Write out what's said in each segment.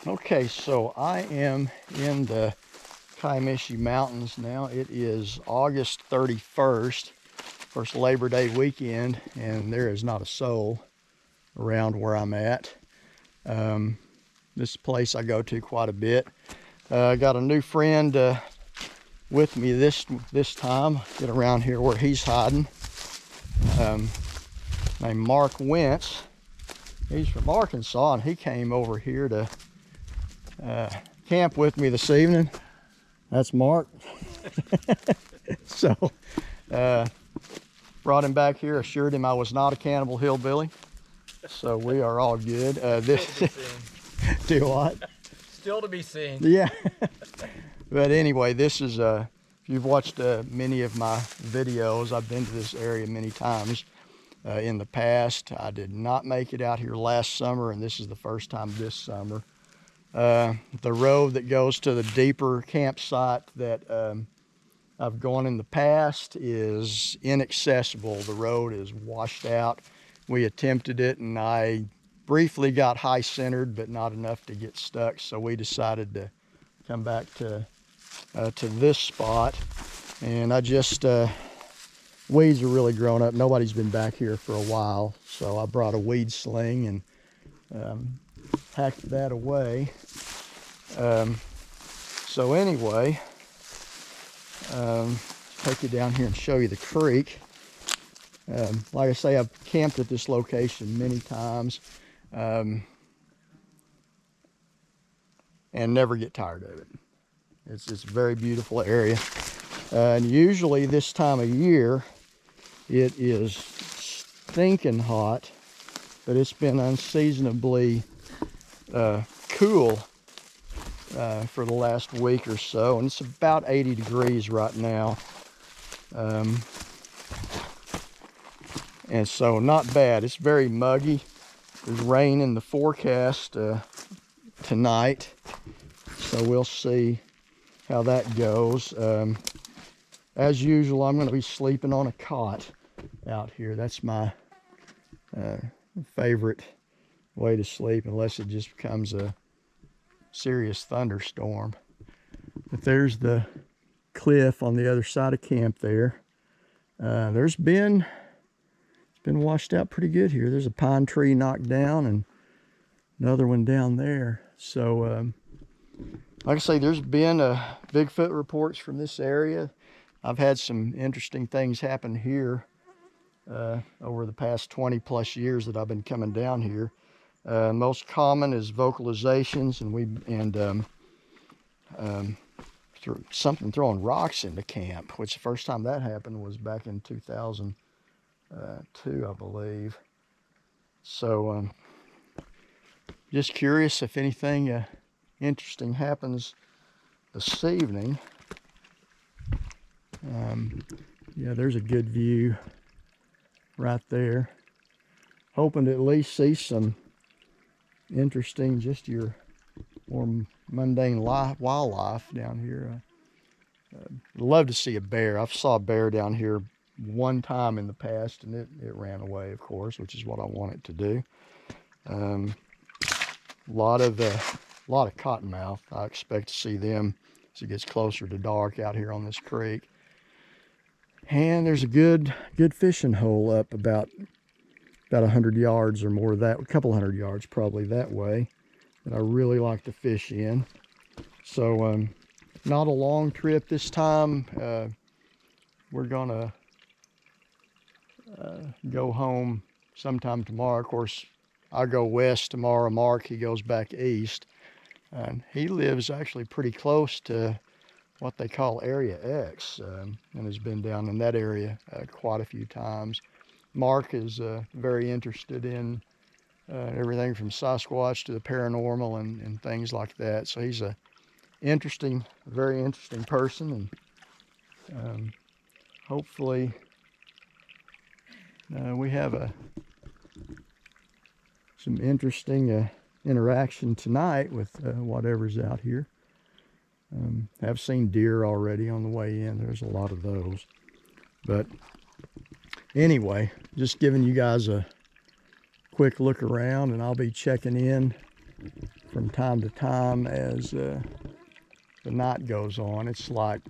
Okay, so I am in the Kiamichi Mountains now. It is August 31st, first Labor Day weekend, and there is not a soul around where I'm at. This place I go to quite a bit. I got a new friend with me this time. Get around here where he's hiding. Named Mark Wentz. He's from Arkansas, and he came over here to camp with me this evening. That's Mark. So brought him back here, assured him I was not a cannibal hillbilly. So we are all good. Do what? Still to be seen. Yeah. But anyway, this is if you've watched many of my videos, I've been to this area many times in the past. I did not make it out here last summer, and this is the first time this summer. The road that goes to the deeper campsite that I've gone in the past is inaccessible. The road is washed out. We attempted it, and I briefly got high-centered, but not enough to get stuck, so we decided to come back to this spot. And I just weeds are really grown up. Nobody's been back here for a while, so I brought a weed sling and hacked that away. So anyway, take you down here and show you the creek. Like I say, I've camped at this location many times and never get tired of it. It's a very beautiful area. And usually this time of year, it is stinking hot, but it's been unseasonably cool for the last week or so, and it's about 80 degrees right now. And so not bad. It's very muggy. There's rain in the forecast tonight, so we'll see how that goes. As usual, I'm going to be sleeping on a cot out here. That's my favorite way to sleep, unless it just becomes a serious thunderstorm. But there's the cliff on the other side of camp there. It's been washed out pretty good here. There's a pine tree knocked down and another one down there. So like I say, there's been Bigfoot reports from this area. I've had some interesting things happen here over the past 20 plus years that I've been coming down here. Most common is vocalizations, and something throwing rocks into camp, which the first time that happened was back in 2002, I believe. So just curious if anything interesting happens this evening. Yeah, there's a good view right there. Hoping to at least see some interesting, just your more mundane wildlife down here. I'd love to see a bear. I saw a bear down here one time in the past, and it ran away, of course, which is what I want it to do. A lot of cottonmouth. I expect to see them as it gets closer to dark out here on this creek. And there's a good fishing hole up about 100 yards or more, that a couple hundred yards probably that way, that I really like to fish in. So not a long trip this time. We're gonna go home sometime tomorrow. Of course, I go west tomorrow. Mark, he goes back east, and he lives actually pretty close to what they call Area X, and has been down in that area quite a few times. Mark is very interested in everything from Sasquatch to the paranormal and things like that. So he's a very interesting person, and hopefully we have some interesting interaction tonight with whatever's out here. I've seen deer already on the way in. There's a lot of those. But anyway, just giving you guys a quick look around, and I'll be checking in from time to time as the night goes on. It's like,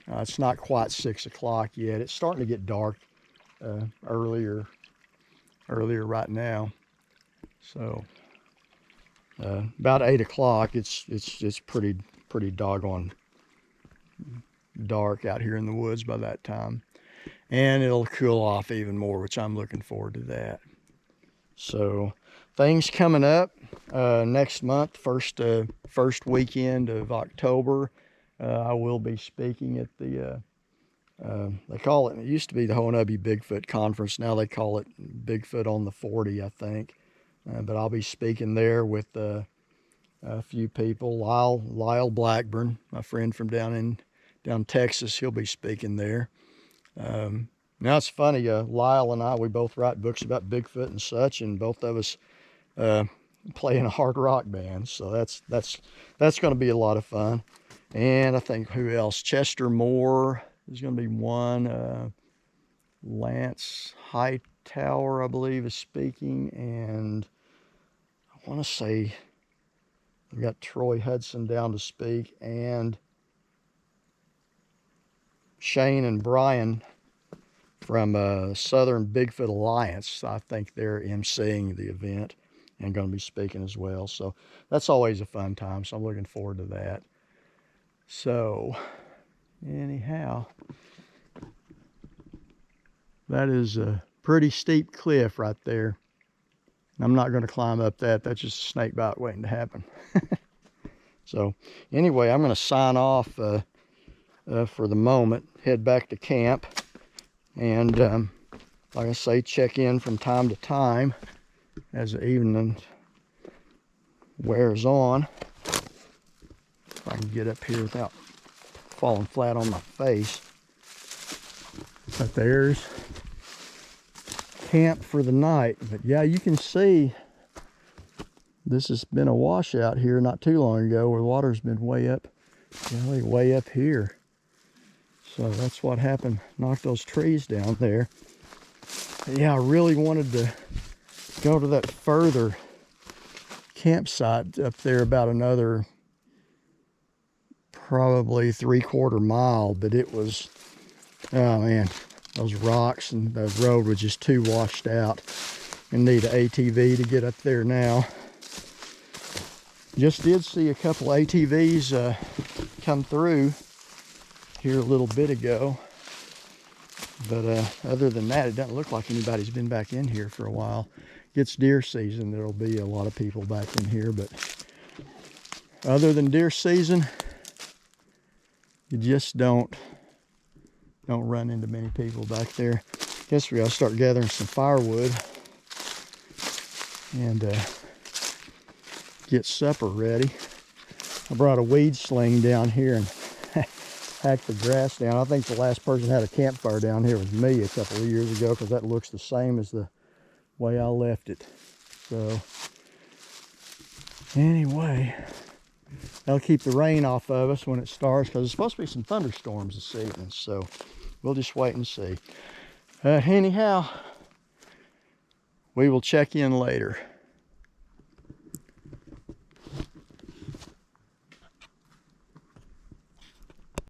it's not quite 6 o'clock yet. It's starting to get dark earlier right now. So about 8 o'clock, it's pretty doggone dark out here in the woods by that time. And it'll cool off even more, which I'm looking forward to that. So things coming up next month, first weekend of October, I will be speaking at the they call it used to be the Honabi Bigfoot Conference. Now they call it Bigfoot on the 40, I think. But I'll be speaking there with a few people. Lyle Blackburn, my friend from down Texas, he'll be speaking there. Now it's funny, Lyle and I, we both write books about Bigfoot and such, and both of us play in a hard rock band. So that's going to be a lot of fun. And I think who else? Chester Moore is going to be one. Lance Hightower, I believe, is speaking, and I want to say we've got Troy Hudson down to speak, and Shane and Brian from Southern Bigfoot Alliance. I think they're emceeing the event and going to be speaking as well. So that's always a fun time. So I'm looking forward to that. So anyhow, that is a pretty steep cliff right there. I'm not going to climb up that. That's just a snake bite waiting to happen. So anyway, I'm going to sign off for the moment, head back to camp, and like I say, check in from time to time as the evening wears on. If I can get up here without falling flat on my face. But there's camp for the night. But yeah, you can see this has been a washout here not too long ago where the water's been way up here. So that's what happened, knocked those trees down there. But yeah, I really wanted to go to that further campsite up there, about another probably 3/4 mile, but it was, oh man, those rocks and the road was just too washed out, and need an ATV to get up there now. Just did see a couple ATVs come through here a little bit ago, but other than that, it doesn't look like anybody's been back in here for a while. Gets deer season, there'll be a lot of people back in here, but other than deer season, you just don't run into many people back there. Guess we gotta start gathering some firewood and get supper ready. I brought a weed sling down here and hacked the grass down. I think the last person had a campfire down here was me a couple of years ago, because that looks the same as the way I left it. So anyway, that'll keep the rain off of us when it starts, because there's supposed to be some thunderstorms this evening. So we'll just wait and see. Anyhow, we will check in later.